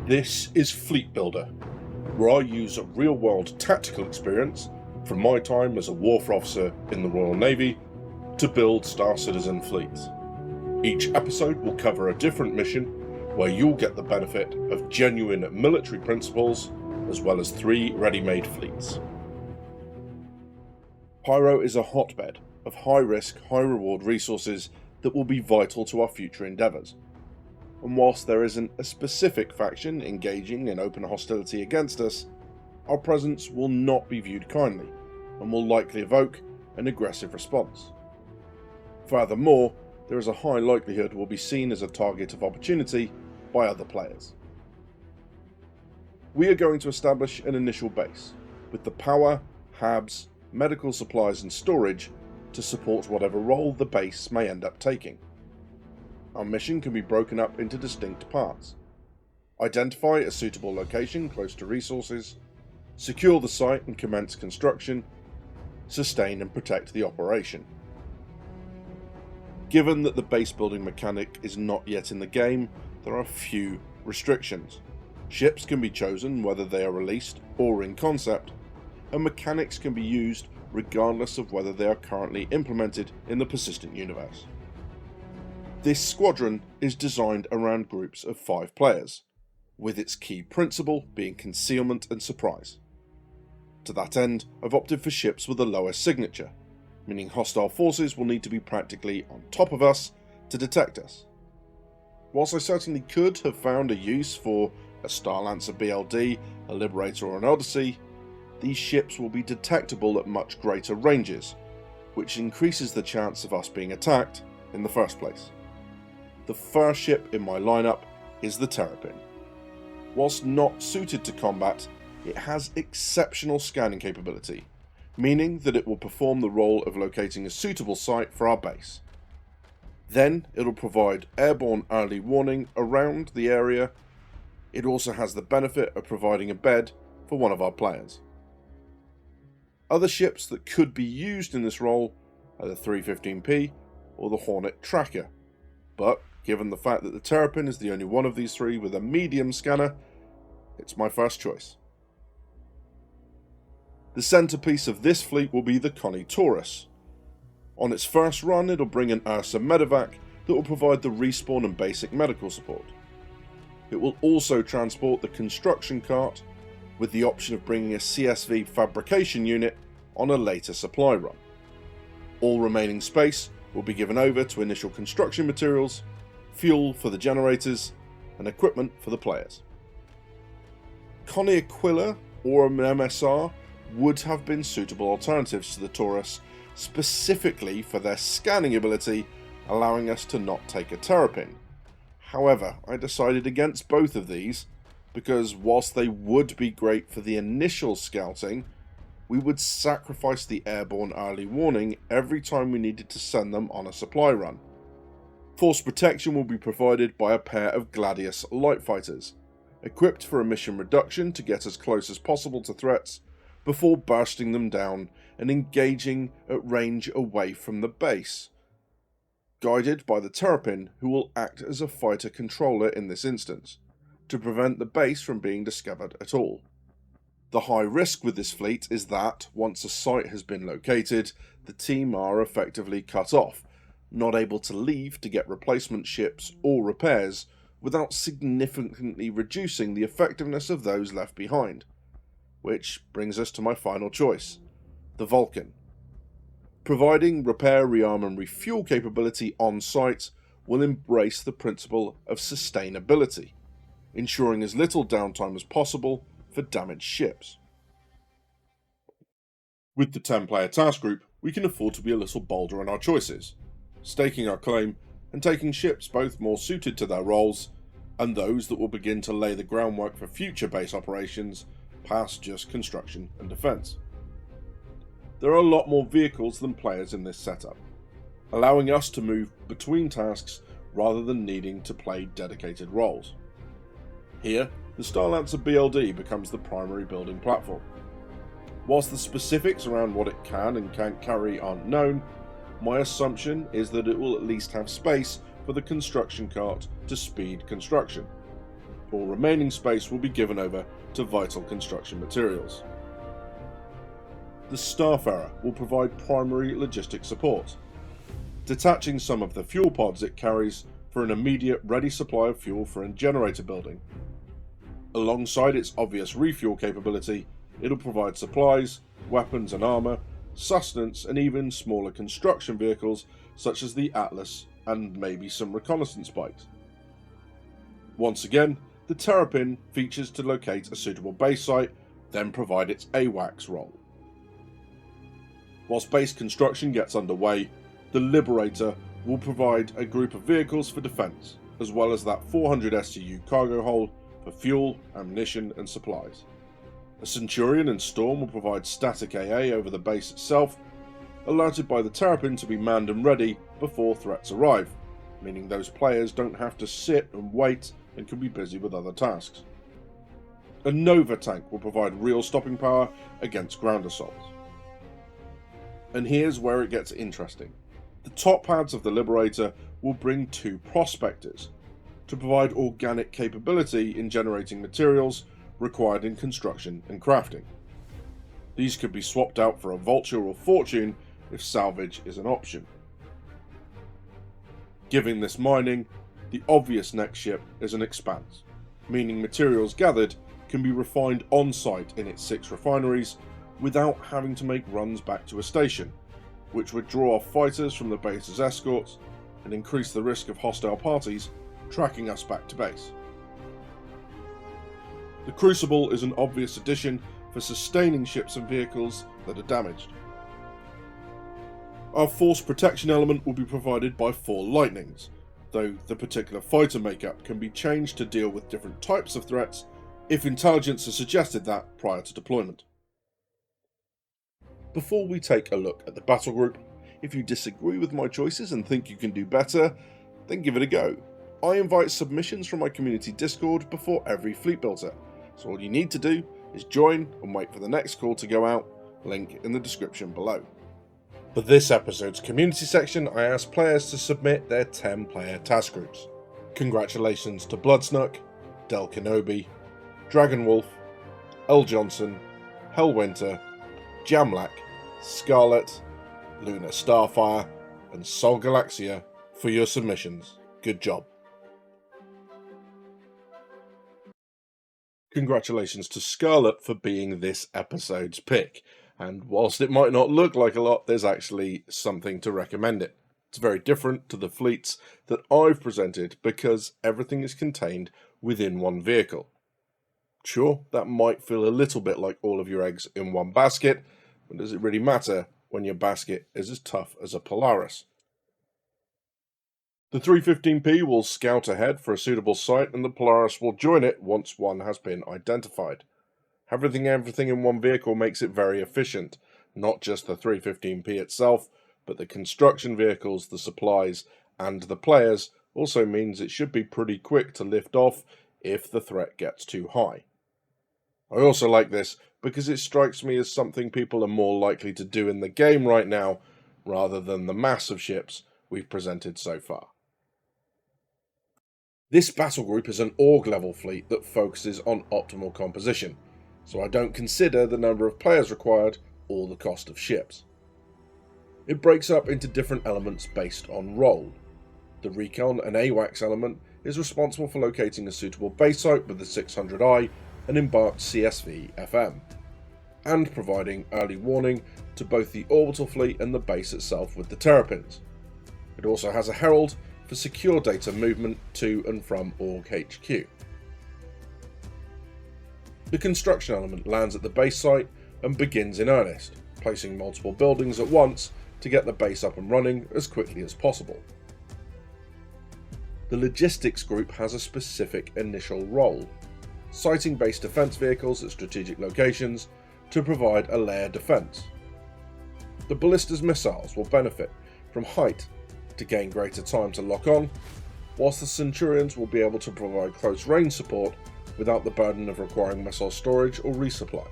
This is Fleetbuilder, where I use a real-world tactical experience from my time as a warfare officer in the Royal Navy to build Star Citizen fleets. Each episode will cover a different mission where you'll get the benefit of genuine military principles as well as 3 ready-made fleets. Pyro is a hotbed of high-risk, high-reward resources that will be vital to our future endeavours. And whilst there isn't a specific faction engaging in open hostility against us, our presence will not be viewed kindly and will likely evoke an aggressive response. Furthermore, there is a high likelihood we'll be seen as a target of opportunity by other players. We are going to establish an initial base, with the power, habs, medical supplies and storage to support whatever role the base may end up taking. Our mission can be broken up into distinct parts. Identify a suitable location close to resources, secure the site and commence construction, sustain and protect the operation. Given that the base building mechanic is not yet in the game, there are a few restrictions. Ships can be chosen whether they are released or in concept, and mechanics can be used regardless of whether they are currently implemented in the persistent universe. This squadron is designed around groups of 5 players, with its key principle being concealment and surprise. To that end, I've opted for ships with the lowest signature, meaning hostile forces will need to be practically on top of us to detect us. Whilst I certainly could have found a use for a Starlancer BLD, a Liberator or an Odyssey, these ships will be detectable at much greater ranges, which increases the chance of us being attacked in the first place. The first ship in my lineup is the Terrapin. Whilst not suited to combat, it has exceptional scanning capability, meaning that it will perform the role of locating a suitable site for our base. Then it'll provide airborne early warning around the area. It also has the benefit of providing a bed for one of our players. Other ships that could be used in this role are the 315P or the Hornet Tracker, but given the fact that the Terrapin is the only one of these 3 with a medium scanner, it's my first choice. The centrepiece of this fleet will be the Connie Taurus. On its first run, it'll bring an Ursa medevac that will provide the respawn and basic medical support. It will also transport the construction cart, with the option of bringing a CSV fabrication unit on a later supply run. All remaining space will be given over to initial construction materials, fuel for the generators, and equipment for the players. Connie Aquila or an MSR would have been suitable alternatives to the Taurus, specifically for their scanning ability, allowing us to not take a Terrapin. However, I decided against both of these, because whilst they would be great for the initial scouting, we would sacrifice the airborne early warning every time we needed to send them on a supply run. Force protection will be provided by a pair of Gladius light fighters, equipped for emission reduction to get as close as possible to threats before bursting them down and engaging at range away from the base, guided by the Terrapin, who will act as a fighter controller in this instance, to prevent the base from being discovered at all. The high risk with this fleet is that, once a site has been located, the team are effectively cut off, not able to leave to get replacement ships or repairs without significantly reducing the effectiveness of those left behind. Which brings us to my final choice, the Vulcan. Providing repair, rearm and refuel capability on site will embrace the principle of sustainability, ensuring as little downtime as possible for damaged ships. With the 10-player task group, we can afford to be a little bolder in our choices, staking our claim and taking ships both more suited to their roles and those that will begin to lay the groundwork for future base operations past just construction and defence. There are a lot more vehicles than players in this setup, allowing us to move between tasks rather than needing to play dedicated roles. Here, the Starlancer BLD becomes the primary building platform. Whilst the specifics around what it can and can't carry aren't known, my assumption is that it will at least have space for the construction cart to speed construction. All remaining space will be given over to vital construction materials. The Starfarer will provide primary logistic support, detaching some of the fuel pods it carries for an immediate ready supply of fuel for a generator building. Alongside its obvious refuel capability, it'll provide supplies, weapons and armour, sustenance and even smaller construction vehicles such as the Atlas and maybe some reconnaissance bikes. Once again, the Terrapin features to locate a suitable base site, then provide its AWACS role. Whilst base construction gets underway, the Liberator will provide a group of vehicles for defence, as well as that 400 STU cargo hold for fuel, ammunition and supplies. A Centurion and Storm will provide static AA over the base itself, alerted by the Terrapin to be manned and ready before threats arrive, meaning those players don't have to sit and wait and can be busy with other tasks. A Nova tank will provide real stopping power against ground assaults. And here's where it gets interesting. The top pads of the Liberator will bring 2 Prospectors to provide organic capability in generating materials required in construction and crafting. These could be swapped out for a Vulture or Fortune if salvage is an option. Given this mining, the obvious next ship is an Expanse, meaning materials gathered can be refined on site in its 6 refineries without having to make runs back to a station, which would draw off fighters from the base as escorts and increase the risk of hostile parties tracking us back to base. The Crucible is an obvious addition for sustaining ships and vehicles that are damaged. Our force protection element will be provided by 4 Lightnings, though the particular fighter makeup can be changed to deal with different types of threats if intelligence has suggested that prior to deployment. Before we take a look at the Battlegroup, if you disagree with my choices and think you can do better, then give it a go. I invite submissions from my community Discord before every Fleetbuilder, so all you need to do is join and wait for the next call to go out, link in the description below. For this episode's community section, I asked players to submit their 10-player task groups. Congratulations to Bloodsnuck, Del Kenobi, Dragonwolf, L. Johnson, Hellwinter, Jamlack, Scarlet, Lunar Starfire, and Sol Galaxia for your submissions. Good job. Congratulations to Scarlet for being this episode's pick, and whilst it might not look like a lot, there's actually something to recommend it. It's very different to the fleets that I've presented because everything is contained within one vehicle. Sure, that might feel a little bit like all of your eggs in one basket, but does it really matter when your basket is as tough as a Polaris? The 315P will scout ahead for a suitable site and the Polaris will join it once one has been identified. Having everything in one vehicle makes it very efficient, not just the 315P itself, but the construction vehicles, the supplies, and the players also means it should be pretty quick to lift off if the threat gets too high. I also like this because it strikes me as something people are more likely to do in the game right now, rather than the mass of ships we've presented so far. This battle group is an org level fleet that focuses on optimal composition, so I don't consider the number of players required or the cost of ships. It breaks up into different elements based on role. The Recon and AWACS element is responsible for locating a suitable base site with the 600i and embarked CSV-FM, and providing early warning to both the orbital fleet and the base itself with the Terrapins. It also has a Herald for secure data movement to and from Org HQ. The construction element lands at the base site and begins in earnest, placing multiple buildings at once to get the base up and running as quickly as possible. The logistics group has a specific initial role, sighting base defense vehicles at strategic locations to provide a layer defense. The ballista's missiles will benefit from height to gain greater time to lock on, whilst the Centurions will be able to provide close range support without the burden of requiring missile storage or resupply.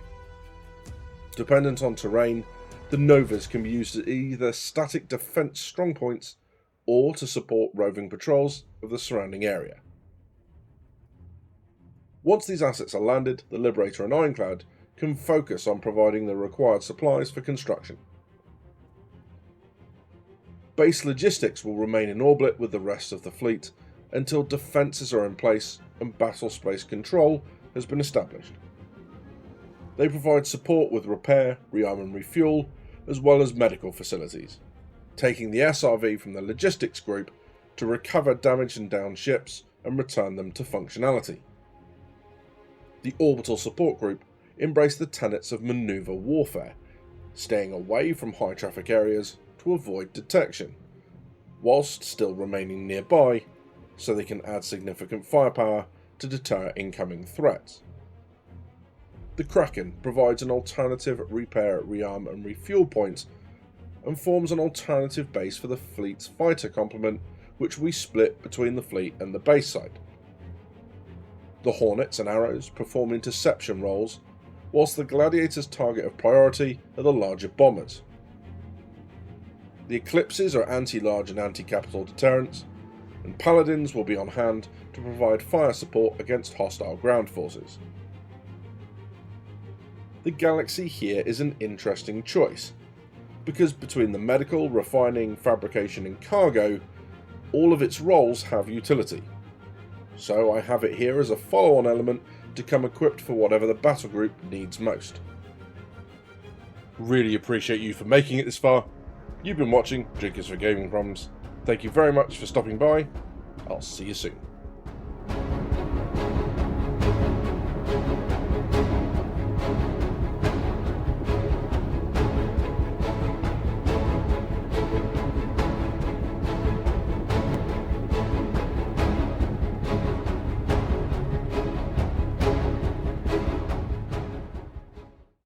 Dependent on terrain, the Novas can be used as either static defense strongpoints or to support roving patrols of the surrounding area. Once these assets are landed, the Liberator and Ironclad can focus on providing the required supplies for construction. Base logistics will remain in orbit with the rest of the fleet until defences are in place and battle space control has been established. They provide support with repair, rearm and refuel, as well as medical facilities, taking the SRV from the logistics group to recover damaged and downed ships and return them to functionality. The orbital support group embrace the tenets of maneuver warfare, staying away from high traffic areas to avoid detection, whilst still remaining nearby so they can add significant firepower to deter incoming threats. The Kraken provides an alternative repair, rearm and refuel point and forms an alternative base for the fleet's fighter complement, which we split between the fleet and the base side. The Hornets and Arrows perform interception roles, whilst the Gladiator's target of priority are the larger bombers. The Eclipses are anti-large and anti-capital deterrents, and Paladins will be on hand to provide fire support against hostile ground forces. The Galaxy here is an interesting choice, because between the medical, refining, fabrication and cargo, all of its roles have utility. So I have it here as a follow-on element to come equipped for whatever the battle group needs most. Really appreciate you for making it this far. You've been watching Drinkers for Gaming Problems. Thank you very much for stopping by. I'll see you soon.